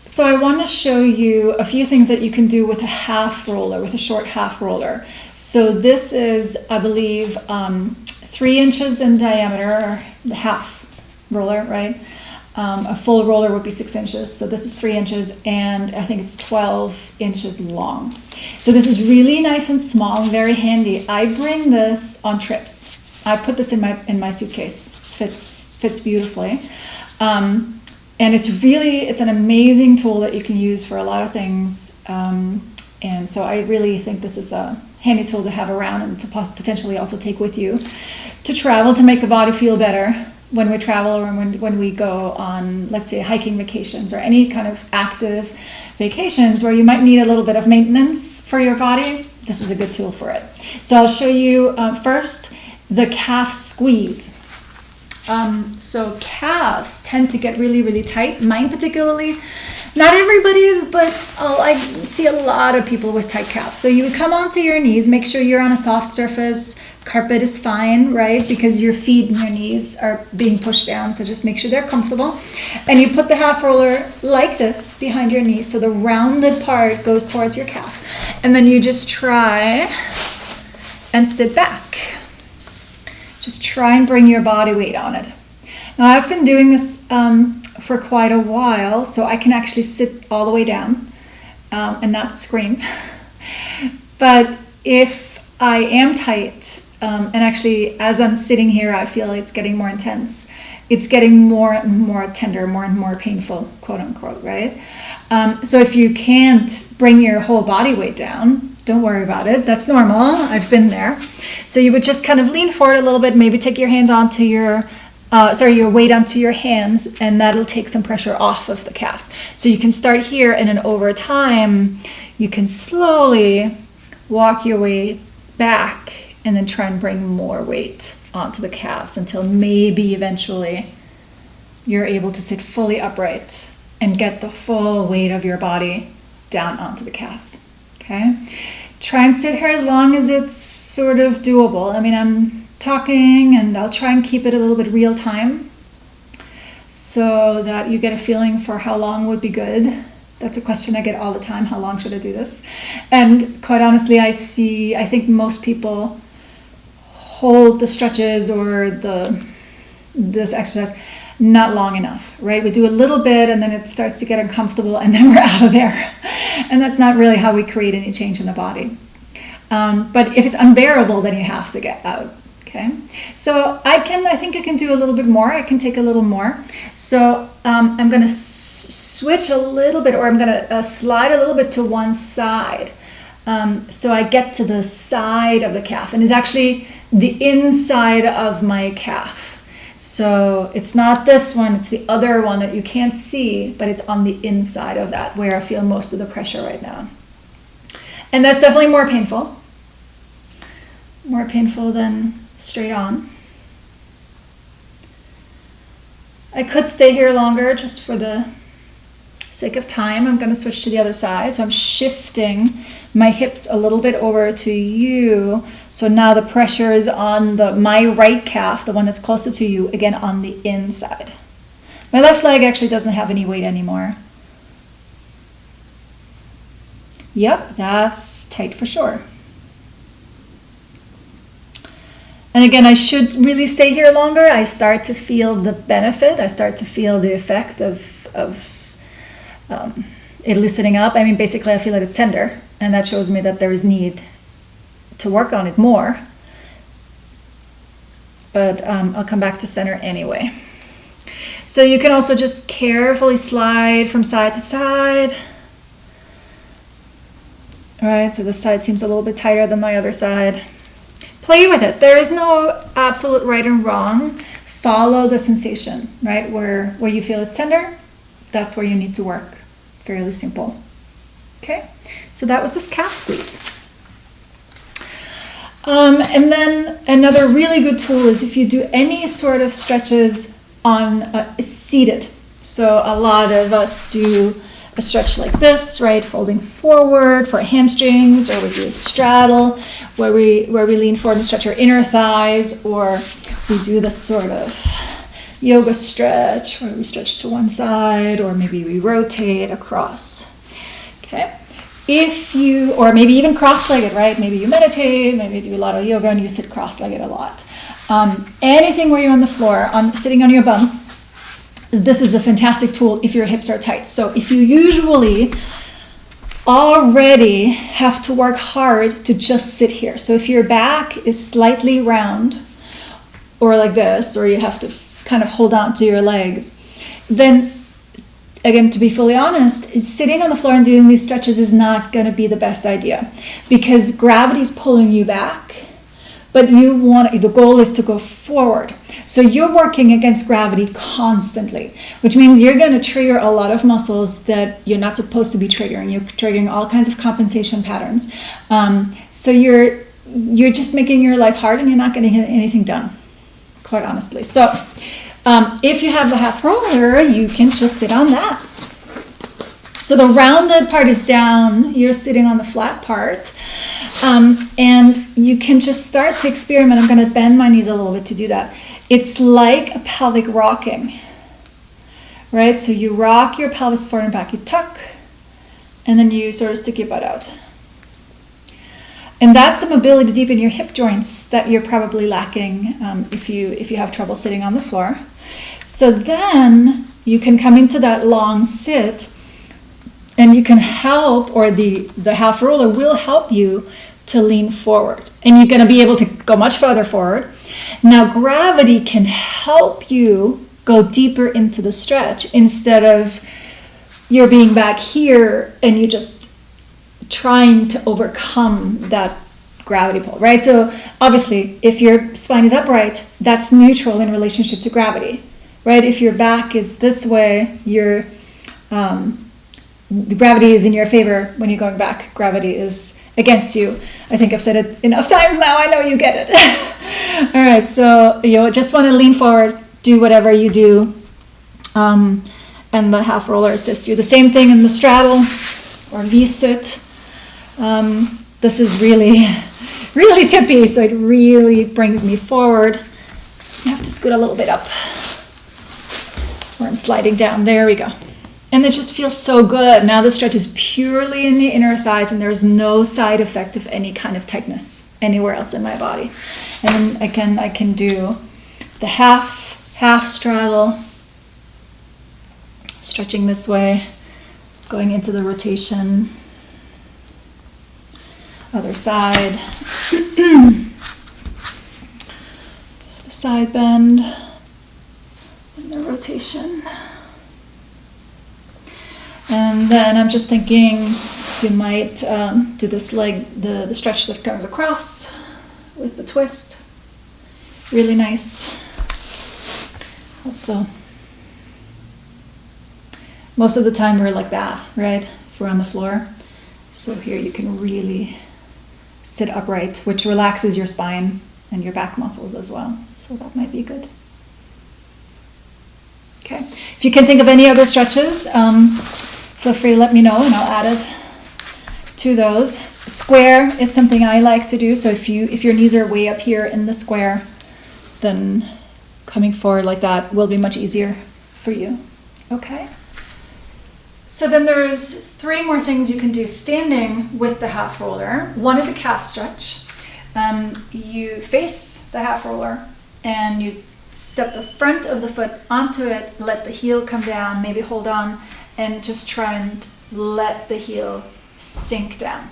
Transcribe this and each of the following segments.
So I want to show you a few things that you can do with a half roller, with a short half roller. So this is, I believe, 3 inches in diameter, the half roller, right? A full roller would be 6 inches. So this is 3 inches, and I think it's 12 inches long. So this is really nice and small, very handy. I bring this on trips. I put this in my suitcase. Fits beautifully. And it's an amazing tool that you can use for a lot of things. And so I really think this is a handy tool to have around and to potentially also take with you to travel, to make the body feel better when we travel or when we go on, let's say, hiking vacations or any kind of active vacations where you might need a little bit of maintenance for your body. This is a good tool for it. So I'll show you first the calf squeeze. So calves tend to get really, really tight. Mine particularly. Not everybody's, but I see a lot of people with tight calves. So you would come onto your knees, make sure you're on a soft surface. Carpet is fine, right? Because your feet and your knees are being pushed down. So just make sure they're comfortable. And you put the half roller like this behind your knee. So the rounded part goes towards your calf. And then you just try and sit back. Just try and bring your body weight on it. Now I've been doing this for quite a while, so I can actually sit all the way down and not scream. But if I am tight, and actually as I'm sitting here, I feel it's getting more intense. It's getting more and more tender, more and more painful, quote unquote, right? So if you can't bring your whole body weight down, don't worry about it. That's normal. I've been there. So you would just kind of lean forward a little bit, maybe take your hands onto your weight onto your hands, and that'll take some pressure off of the calves. So you can start here, and then over time, you can slowly walk your way back and then try and bring more weight onto the calves until maybe eventually you're able to sit fully upright and get the full weight of your body down onto the calves. Okay, try and sit here as long as it's sort of doable. I mean, I'm talking and I'll try and keep it a little bit real time so that you get a feeling for how long would be good. That's a question I get all the time. How long should I do this? And quite honestly, I think most people hold the stretches or this exercise not long enough, right? We do a little bit and then it starts to get uncomfortable and then we're out of there. And that's not really how we create any change in the body. But if it's unbearable, then you have to get out, okay? So I think I can do a little bit more. I can take a little more. So I'm gonna switch a little bit, or I'm gonna slide a little bit to one side. So I get to the side of the calf, and it's actually the inside of my calf. So it's not this one, it's the other one that you can't see, but it's on the inside of that where I feel most of the pressure right now. And that's definitely more painful than straight on. I could stay here longer just for the sake of time. I'm going to switch to the other side. So I'm shifting my hips a little bit over to you. So now the pressure is on my right calf, the one that's closer to you, again on the inside. My left leg actually doesn't have any weight anymore. Yep, that's tight for sure. And again, I should really stay here longer. I start to feel the benefit. I start to feel the effect of it loosening up. I mean, basically, I feel that it's tender, and that shows me that there is need to work on it more. But I'll come back to center anyway. So you can also just carefully slide from side to side. All right, so this side seems a little bit tighter than my other side. Play with it. There is no absolute right and wrong. Follow the sensation, right? Where you feel it's tender, that's where you need to work. Fairly simple. Okay, so that was this calf squeeze. And then another really good tool is if you do any sort of stretches on seated. So a lot of us do a stretch like this, right? Folding forward for hamstrings, or we do a straddle where we lean forward and stretch our inner thighs, or we do this sort of yoga stretch where we stretch to one side, or maybe we rotate across. Okay. Or maybe even cross-legged, right? Maybe you meditate, maybe you do a lot of yoga and you sit cross-legged a lot. Anything where you're on the floor, sitting on your bum, this is a fantastic tool if your hips are tight. So if you usually already have to work hard to just sit here. So if your back is slightly round or like this, or you have to kind of hold on to your legs, then again, to be fully honest, sitting on the floor and doing these stretches is not going to be the best idea, because gravity is pulling you back, but the goal is to go forward. So you're working against gravity constantly, which means you're going to trigger a lot of muscles that you're not supposed to be triggering. You're triggering all kinds of compensation patterns. So you're just making your life hard, and you're not going to get anything done, quite honestly. So if you have the half roller, you can just sit on that. So the rounded part is down, you're sitting on the flat part, and you can just start to experiment. I'm going to bend my knees a little bit to do that. It's like a pelvic rocking, right? So you rock your pelvis forward and back, you tuck, and then you sort of stick your butt out. And that's the mobility deep in your hip joints that you're probably lacking if you have trouble sitting on the floor. So then you can come into that long sit, and you can help, or the half roller will help you to lean forward. And you're going to be able to go much further forward. Now gravity can help you go deeper into the stretch, instead of you're being back here and you just trying to overcome that gravity pull, right? So obviously, if your spine is upright, that's neutral in relationship to gravity, right? If your back is this way, the gravity is in your favor. When you're going back, gravity is against you. I think I've said it enough times now. I know you get it. All right, so you just want to lean forward, do whatever you do, and the half roller assists you. The same thing in the straddle or V-sit. This is really, really tippy, so it really brings me forward. I have to scoot a little bit up, or I'm sliding down. There we go. And it just feels so good. Now the stretch is purely in the inner thighs, and there's no side effect of any kind of tightness anywhere else in my body. And I can do the half straddle, stretching this way, going into the rotation. Other side. The side bend and the rotation. And then I'm just thinking you might do this leg, the stretch that comes across with the twist. Really nice. Also, most of the time we're like that, right? If we're on the floor. So here you can really sit upright, which relaxes your spine and your back muscles as well. So that might be good. Okay. If you can think of any other stretches, feel free to let me know and I'll add it to those. Square is something I like to do. So if your knees are way up here in the square, then coming forward like that will be much easier for you. Okay. So then there's 3 more things you can do standing with the half roller. One is a calf stretch. You face the half roller and you step the front of the foot onto it, let the heel come down, maybe hold on, and just try and let the heel sink down.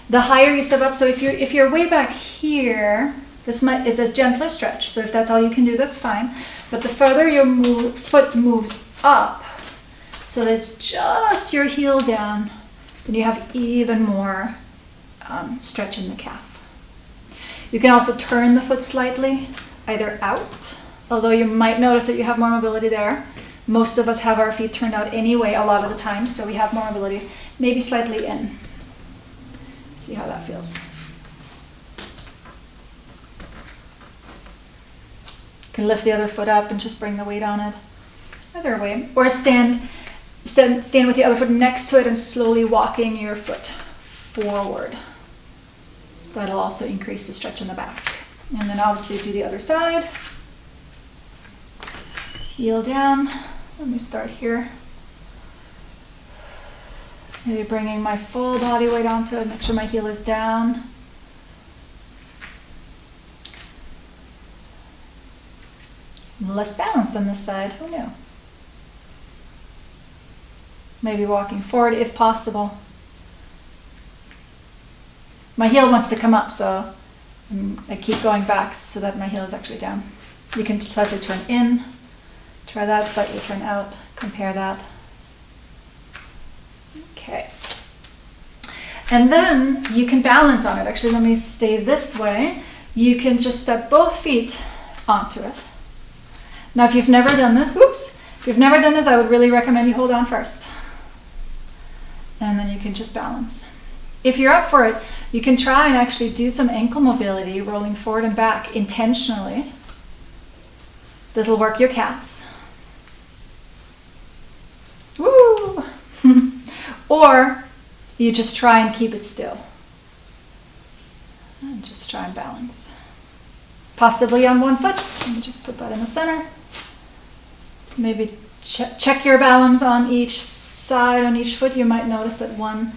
The higher you step up, so if you're way back here, it's a gentler stretch. So if that's all you can do, that's fine. But the further your foot moves up, so that's just your heel down, then you have even more stretch in the calf. You can also turn the foot slightly, either out, although you might notice that you have more mobility there. Most of us have our feet turned out anyway a lot of the time, so we have more mobility. Maybe slightly in. See how that feels. You can lift the other foot up and just bring the weight on it. Either way. Or stand with the other foot next to it and slowly walking your foot forward. That'll also increase the stretch in the back. And then obviously do the other side. heel down. Let me start here. Maybe bringing my full body weight onto it, make sure my heel is down. Less balance on this side, who knew? Maybe walking forward if possible. My heel wants to come up, so I keep going back so that my heel is actually down. You can slightly turn in, try that, slightly turn out, compare that. Okay. And then you can balance on it. Actually, let me stay this way. You can just step both feet onto it. Now, if you've never done this, if you've never done this, I would really recommend you hold on first. And then you can just balance. If you're up for it, you can try and actually do some ankle mobility, rolling forward and back intentionally. This will work your calves. Woo! Or you just try and keep it still. And just try and balance. Possibly on one foot. Let me just put that in the center. Maybe check your balance on each side, on each foot. You might notice that one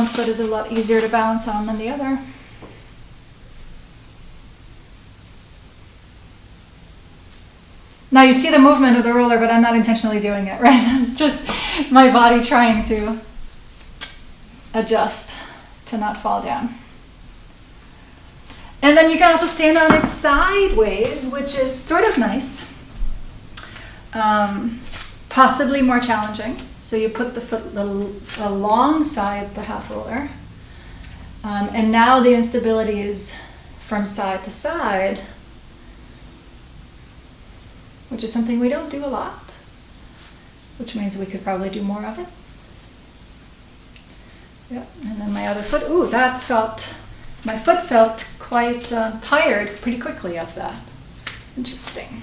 foot is a lot easier to balance on than the other. Now you see the movement of the roller, but I'm not intentionally doing it, right? It's just my body trying to adjust to not fall down. And then you can also stand on it sideways, which is sort of nice. Possibly more challenging. So you put the foot alongside the half roller. And now the instability is from side to side, which is something we don't do a lot, which means we could probably do more of it. Yeah, and then my other foot, my foot felt quite tired pretty quickly of that. Interesting.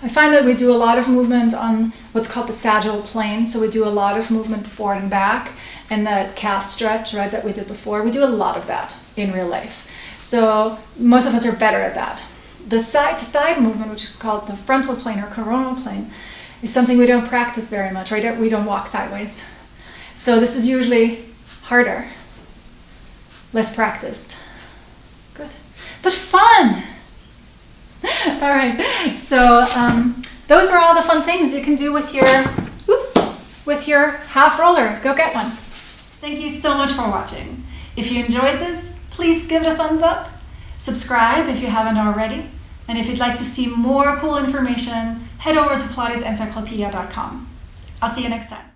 I find that we do a lot of movement on what's called the sagittal plane. So we do a lot of movement forward and back, and that calf stretch, right, that we did before. We do a lot of that in real life. So most of us are better at that. The side-to-side movement, which is called the frontal plane or coronal plane, is something we don't practice very much, right? We don't walk sideways. So this is usually harder, less practiced. Good, but fun. All right, so those were all the fun things you can do with your half roller. Go get one. Thank you so much for watching. If you enjoyed this, please give it a thumbs up. Subscribe if you haven't already. And if you'd like to see more cool information, head over to PilatesEncyclopedia.com. I'll see you next time.